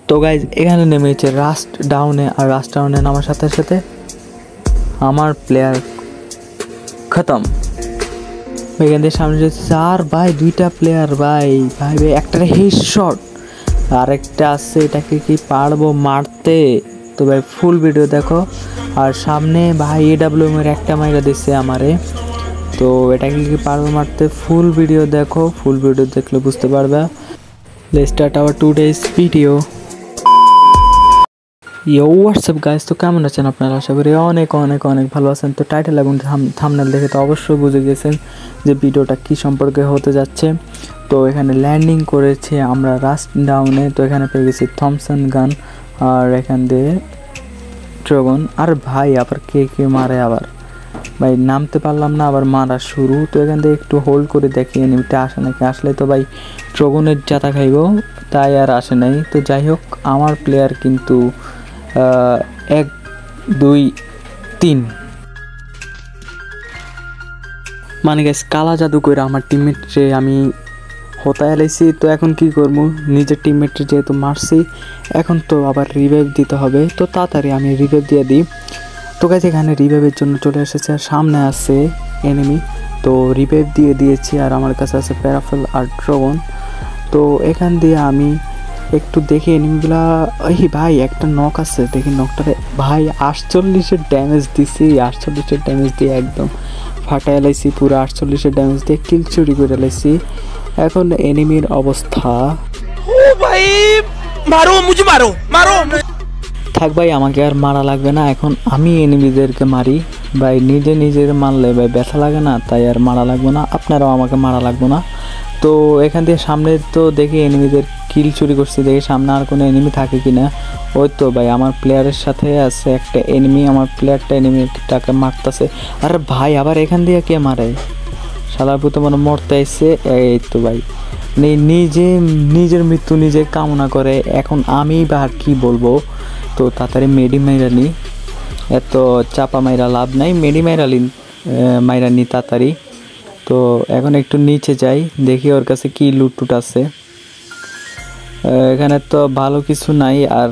তো গাইজ এখানে নেমেছে রাস্ট ডাউনে, আর রাস্ট ডাউনে নামার সাথে সাথে আমার প্লেয়ার খতম। এখান থেকে সামনে যেতেছে আর ভাই দুইটা প্লেয়ার, ভাই ভাই ভাই একটারে হেডশট, আরেকটা আছে, এটাকে কি পারবো মারতে? তো ভাই ফুল ভিডিও দেখো। আর সামনে ভাই AWM এর একটা মাইরা দিচ্ছে আমারে, তো এটাকে কি পারবো মারতে? ফুল ভিডিও দেখো, ফুল ভিডিও দেখলে বুঝতে পারবে। Let's start our today's video. Yo WhatsApp guys, তো কেমন আছেন আপনারা? আশা করি অনেক অনেক অনেক ভালো আছেন। তো টাইটেল এবং থাম্বনেল দেখে তো অবশ্যই বুঝে গেছেন যে ভিডিওটা কি সম্পর্কে হতে যাচ্ছে। তো এখানে ল্যান্ডিং করেছে আমরা রাস্ট ডাউনে। তো এখানে পেয়ে গেছি থমসন গান, আর এখান দিয়ে ড্রাগন। আর ভাই আবার কে কে মারে, আবার ভাই নামতে পারলাম না, আবার মারা শুরু। তো এখান থেকে একটু হোল্ড করে দেখি এনিমিটা আসে নাকি। আসলে তো ভাই ড্রাগনের জাতা খাইব, তাই আর আসে নাই। তো যাই হোক, আমার প্লেয়ার কিন্তু 1 2 3 মানে গাইস কালা জাদু করে আমার টিমমেটরে আমি হতায় এলাইছি। তো এখন কি করবো, নিজের টিমমেটরে যেহেতু মারছি, এখন তো আবার রিভাইভ দিতে হবে। তো তাড়াতাড়ি আমি রিভাইভ দিয়ে দিই। তো গাইস এখানে রিভাইভের জন্য চলে এসেছে, আর সামনে আছে এনিমি। তো রিভাইভ দিয়ে দিয়েছি, আর আমার কাছে আছে প্যারাফেল আর ড্রাগন। তো এখান দিয়ে আমি একটু দেখি এনিমিগুলা। এই ভাই একটা নক আছে, দেখি নকটারে ভাই 48-এর ড্যামেজ দিছি। 48-এর ড্যামেজ দিয়ে একদম ফাটাই লাইছি, পুরো 48-এর ড্যামেজ দিয়ে কিল চুরি করে লাইছি। এখন এনিমির অবস্থা, ও ভাই মারো মুঝে মারো মারো। থাক ভাই আমাকে আর মারা লাগবে না, এখন আমি এনিমিদেরকে মারি। ভাই নিজের মারলে ভাই ব্যথা লাগে না, তাই আর মারা লাগবে না, আপনারাও আমাকে মারা লাগবে না। তো এখান দিয়ে সামনে তো দেখি এনিমিদের কিল চুরি করছি, দেখি সামনে আর কোনো এনিমি থাকে কিনা। ওই তো ভাই আমার প্লেয়ারের সাথে আছে একটা এনিমি, আমার প্লেয়ারটা এনিমিটাকে মারতেছে। আরে ভাই আবার এখান দিয়ে কে মারে, শালার পুতো মানে মরতে আসছে। এই তো ভাই নিজের মৃত্যু নিজে কামনা করে, এখন আমি বা আর কি বলবো। তো তাড়াতাড়ি মেডি মাইরা নি, এত চাপা মাইরা লাভ নাই, মেডি মাইরা নি তাড়াতাড়ি। তো এখন একটু নিচে যাই, দেখি ওর কাছে কি লুটটুট আছে। এখানে তো ভালো কিছু নাই, আর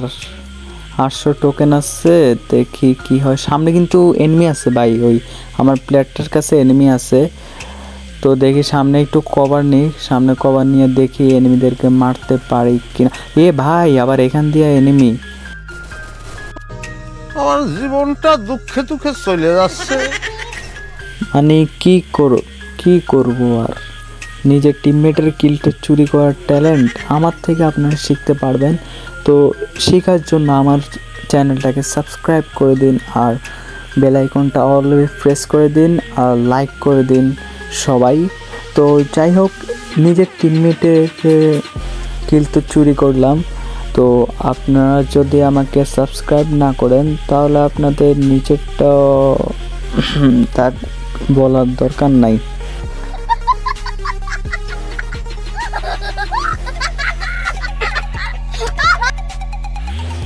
800 টোকেন আছে, দেখি কি হয়। সামনে কিন্তু এনিমি আছে ভাই, ওই আমার প্লেয়ারটার কাছে এনিমি আছে। তো দেখি সামনে একটু কভার নিই, সামনে কভার নিয়ে দেখি এনিমিদেরকে মারতে পারি কিনা। এ ভাই আবার এখান দিয়ে এনিমি, আমার জীবনটা দুঃখে দুঃখে চলে যাচ্ছে। মানে কি করব আর। নিজের টিমমেটের কিলটা চুরি করার ট্যালেন্ট আমার থেকে আপনারা শিখতে পারবেন। তো শেখার জন্য আমার চ্যানেলটাকে সাবস্ক্রাইব করে দিন, আর বেল আইকনটা অলওয়েজ প্রেস করে দিন, আর লাইক করে দিন সবাই। তো যাই হোক, নিজের টিমমেটের কিল তো চুরি করলাম। তো আপনারা যদি আমাকে সাবস্ক্রাইব না করেন, তাহলে আপনাদের নিচেরটা তার বলার দরকার নাই।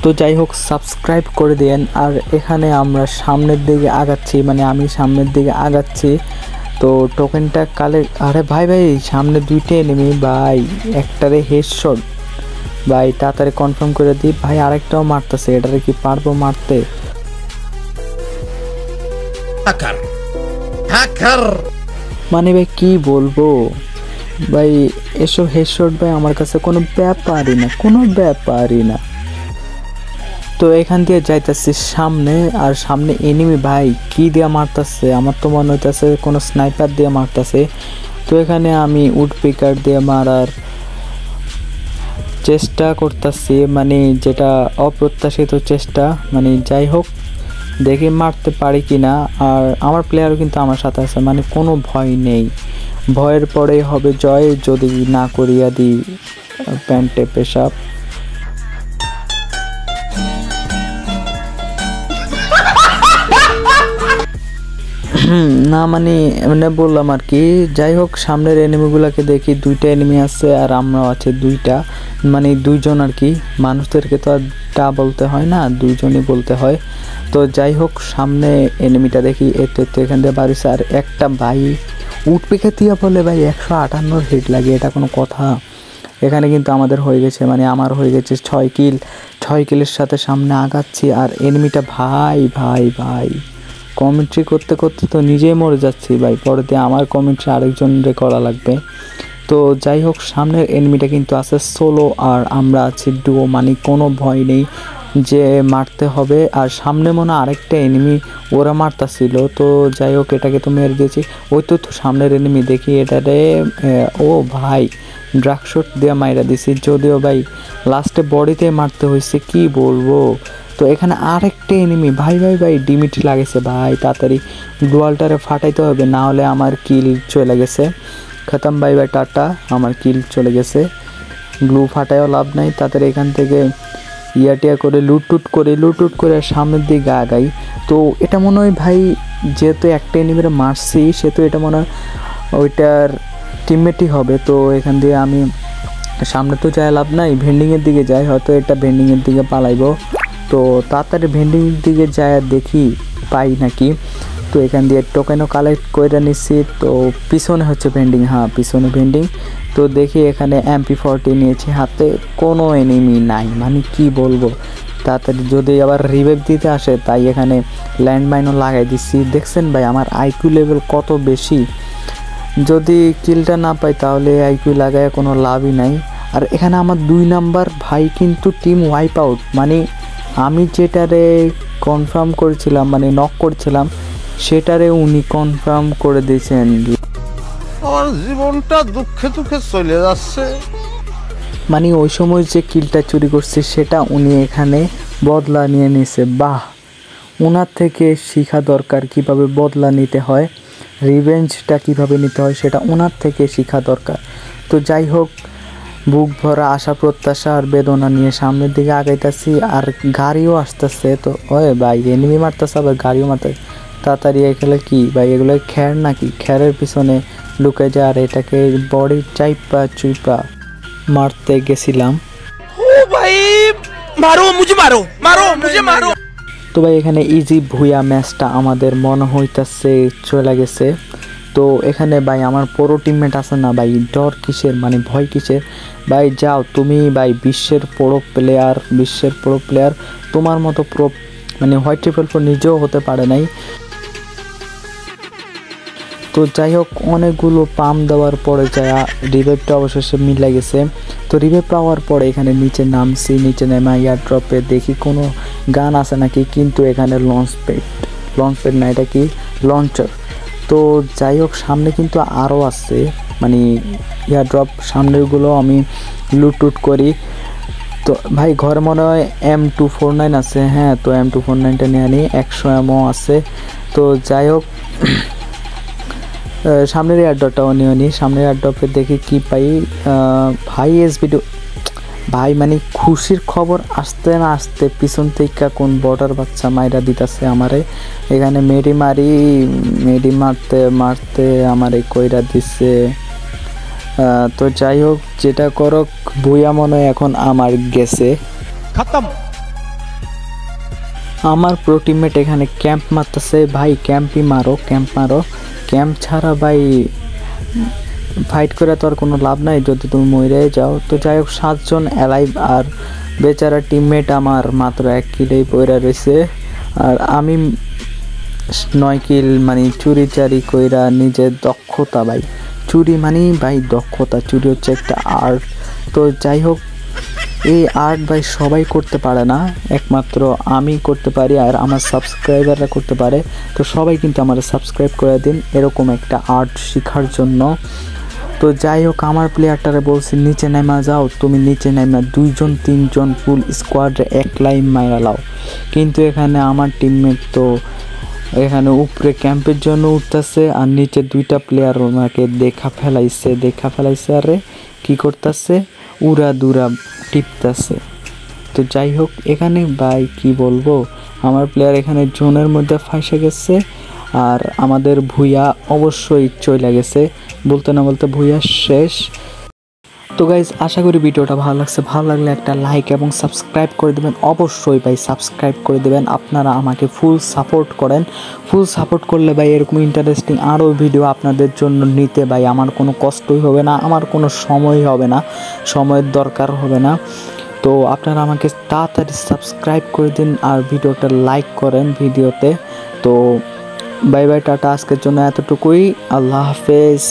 তো যাই হোক, সাবস্ক্রাইব করে দেন। আর এখানে আমরা সামনের দিকে আগাচ্ছি, মানে আমি সামনের দিকে আগাচ্ছি। তো টোকেনটা আরে ভাই সামনে 2টা এনিমি ভাই, একটারে হেডশট ভাই, তাড়াতাড়ি কনফার্ম করে দিই। ভাই আরেকটাও মারতেছে, এটারে কি পারবো মারতে? মানে ভাই কি বলবো ভাই, এসব হেডশট ভাই আমার কাছে কোনো ব্যাপারই না। তো এখান দিয়ে যাইতেছি সামনে, আর সামনে এনিমি ভাই কি দিয়ে মারতেছে, আমার তো মনে হইতেছে কোনো স্নাইপার দিয়ে মারতেছে। তো এখানে আমি উড পিকার দিয়ে মারার চেষ্টা করতেছি, মানে যেটা অপ্রত্যাশিত চেষ্টা। মানে যাই হোক, দেখি মারতে পারি কিনা। আর আমার প্লেয়ারও কিন্তু আমার সাথে আছে, মানে কোনো ভয় নেই, ভয়ের পরেই হবে জয়, যদি না করিয়া দিই প্যান্টে পেশাব। না মানে বললাম আর কি। যাই হোক, সামনের এনিমিগুলোকে দেখি, 2টা এনিমি আছে আর আমরাও আছে 2টা, মানে 2জন আর কি। মানুষদেরকে তো আর টা বলতে হয় না, 2জনই বলতে হয়। তো যাই হোক, সামনে এনিমিটা দেখি, এতে এখান দিয়ে বাড়িছে। আর একটা ভাই উঠপিকে দিয়া বলে ভাই 158 হিট লাগে, এটা কোনো কথা? এখানে কিন্তু আমাদের হয়ে গেছে, মানে আমার হয়ে গেছে 6 কিলের সাথে সামনে আগাচ্ছি। আর এনিমিটা ভাই ভাই ভাই কমেন্ট্রি করতে করতে তো নিজেই মরে যাচ্ছি ভাই, পরে দিয়ে আমার কমেন্ট্রি আরেকজনরে করা লাগবে। তো যাই হোক, সামনের এনিমিটা কিন্তু আছে সোলো আর আমরা আছি ডুও, মানে কোনো ভয় নেই যে মারতে হবে। আর সামনে মনে আরেকটা এনিমি ওরা মারতাছিল, তো যাই হোক এটাকে তো মেরে দিয়েছি। ওই তো সামনের এনিমি দেখি এটারে, ও ভাই ড্রাগ শট দিয়ে মাইরা দিছি, যদিও ভাই লাস্টে বডিতে মারতে হয়েছে, কি বলবো। তো এখানে আরেকটা এনিমি, ভাই ভাই ভাই ডিমিটি লাগেছে ভাই, তাড়াতাড়ি গ্লোয়ালটারে ফাটাইতে হবে, না হলে আমার কিল চলে গেছে। খতম ভাই ভাই, টাটা, আমার কিল চলে গেছে। গ্লু ফাটায়ও লাভ নাই, তাড়াতাড়ি এখান থেকে ইয়াটিয়া করে লুটটুট করে সামনের দিকে আগাই। তো এটা মনে হয় ভাই, যেহেতু একটা এনিমিরে মারছি, সে তো এটা মনে হয় ওইটার টিমমেটই হবে। তো এখান দিয়ে আমি সামনে তো যাই লাভ নাই, ভেন্ডিংয়ের দিকে যাই, হয়তো এটা ভেন্ডিংয়ের দিকে পালাইব। তো তাড়াতাড়ি ভেন্ডিংয়ের দিকে যায় দেখি পাই নাকি। তো এখান দিয়ে টোকেনও কালেক্ট করে নিচ্ছি। তো পিছনে হচ্ছে ভেন্ডিং, হ্যাঁ পিছনে ভেন্ডিং। তো দেখি এখানে MP40 নিয়েছি হাতে, কোনো এনিমি নাই, মানে কি বলবো। তাড়াতাড়ি যদি আবার রিভাইভ দিতে আসে, তাই এখানে ল্যান্ডমাইনও লাগাই দিচ্ছি। দেখছেন ভাই আমার আইকিউ লেভেল কত বেশি, যদি কিলটা না পাই তাহলে আইকিউ লাগায় কোনো লাভই নাই। আর এখানে আমার 2 নাম্বার ভাই কিন্তু টিম ওয়াইপ আউট, মানে আমি যেটারে কনফার্ম করেছিলাম, মানে নক করছিলাম, সেটারে উনি কনফার্ম করে দিয়েছেন। আমার জীবনটা দুঃখে দুঃখে চলে যাচ্ছে। মানে ওই সময় যে কিলটা চুরি করছে সেটা উনি এখানে বদলা নিয়ে নিছে। বাহ, ওনার থেকে শেখা দরকার কিভাবে বদলা নিতে হয়, রিভেঞ্জটা কিভাবে নিতে হয়, সেটা ওনার থেকে শেখা দরকার। তো যাই হোক, বুক ভরা আশা প্রত্যাশা আর বেদনা নিয়ে সামনের দিকে আগাইতেছি। আর গাড়িও আসতেছে, তো ওই ভাই এনিমি মারতেছে আবার গাড়িও মারতেছে। তাড়াতাড়ি এগুলো কি ভাই, এগুলো খ্যার নাকি, খ্যারের পিছনে লুকে যায়। আর এটাকে বডি চুইপা মারতে গেছিলাম। ओ भाई मारो मुझे मारो। তো ভাই এখানে ইজি ভুয়া ম্যাচটা আমাদের মনে হইতাছে চলে গেছে। তো এখানে ভাই আমার পুরো টিমমেট আছে না ভাই, ডর কিসের, মানে ভয় কিসের ভাই, যাও তুমি ভাই বিশ্বের প্রো প্লেয়ার, তোমার মতো প্রো মানে হোয়াইট 444 নিজেও হতে পারে নাই। তো যাই হোক, অনেকগুলো পাম্প দেওয়ার পরে যা রিভাইভটা অবশেষে মিলে গেছে। তো রিভাইভ পাওয়ার পরে এখানে নিচে নামছি, নিচে নেমে এয়ার ড্রপে দেখি কোনো গান আছে নাকি, কিন্তু এখানে লঞ্চ প্যাড না, এটা কি লঞ্চার। তো যাই হোক, সামনে কিন্তু আরও আছে, মানে এয়ার ড্রপ সামনেরগুলো আমি লুট করি। তো ভাই ঘরে মনে হয় M249 আছে, হ্যাঁ তো M249টা নিয়ে আনি, 100 এমও আছে। তো যাই হোক, সামনের এয়ারড্রপটাও নিয়ে নিই, সামনের এয়ারড্রপে দেখি কি পাই। ভাই SBD ভাই, মানে খুশির খবর আসতে না আসতে পিছন থেকে কোন বর্ডার বাচ্চা মাইরা দিতেছে আমারে। এখানে মেডি মারতে আমারে কইরা দিচ্ছে। তো যাই হোক, যেটা করক ভুয়া মনে হয় এখন আমার গেছে খতম। আমার প্রো টিমমেট এখানে ক্যাম্প মারতেছে। ভাই ক্যাম্পই মারো, ক্যাম্প ছাড়া ভাই ফাইট করে তো আর কোনো লাভ নাই যদি তুমি মরে যাও। তো যাই হোক, 7 জন অ্যালাইভ, আর বেচারা টিমমেট আমার মাত্র 1 কিলেই পড়ে রয়েছে। আর আমি 9 কিল, মানে চুরি কইরা নিজের দক্ষতা, ভাই চুরি মানে ভাই দক্ষতা, চুরি হচ্ছে একটা আর্ট। তো যাই হোক, এই আর্ট ভাই সবাই করতে পারে না, একমাত্র আমি করতে পারি আর আমার সাবস্ক্রাইবাররা করতে পারে। তো সবাই কিন্তু আমার সাবস্ক্রাইব করে দিন এরকম একটা আর্ট শেখার জন্য। তো যাই হোক, আমার প্লেয়ারটারে বলছি নিচে নেমা যাও, তুমি নিচে নেমা 2 জন 3 জন ফুল স্কোয়াডে একলাই মাইরা লাও। কিন্তু এখানে আমার টিমমেট তো এখানে উপরে ক্যাম্পের জন্য উঠতেছে, আর নিচে 2টা প্লেয়ার ওনাকে দেখা ফেলাইছে আরে কি করতেছে, উড়া দুরা টিপতেছে। তো যাই হোক, এখানে ভাই কি বলবো, আমার প্লেয়ার এখানে জোনের মধ্যে ফাঁসে গেছে, আর আমাদের ভুইয়া অবশ্যই চলে গেছে, বলতে না বলতে ভুইয়া শেষ। তো তো গাইজ আশা করি ভিডিওটা ভালো লাগছে, ভালো লাগলে একটা লাইক এবং সাবস্ক্রাইব করে দেবেন। অবশ্যই ভাই সাবস্ক্রাইব করে দেবেন। আপনারা আমাকে ফুল সাপোর্ট করেন, ফুল সাপোর্ট করলে ভাই এরকম ইন্টারেস্টিং আরও ভিডিও আপনাদের জন্য নিতে ভাই আমার কোনো কষ্টই হবে না, আমার কোনো সময় হবে না, সময়ের দরকার হবে না। তো আপনারা আমাকে তাড়াতাড়ি সাবস্ক্রাইব করে দিন আর ভিডিওটা লাইক করেন ভিডিওতে। তো বাই বাই, টাটা, আজকের জন্য এতটুকুই। আল্লাহ হাফেজ।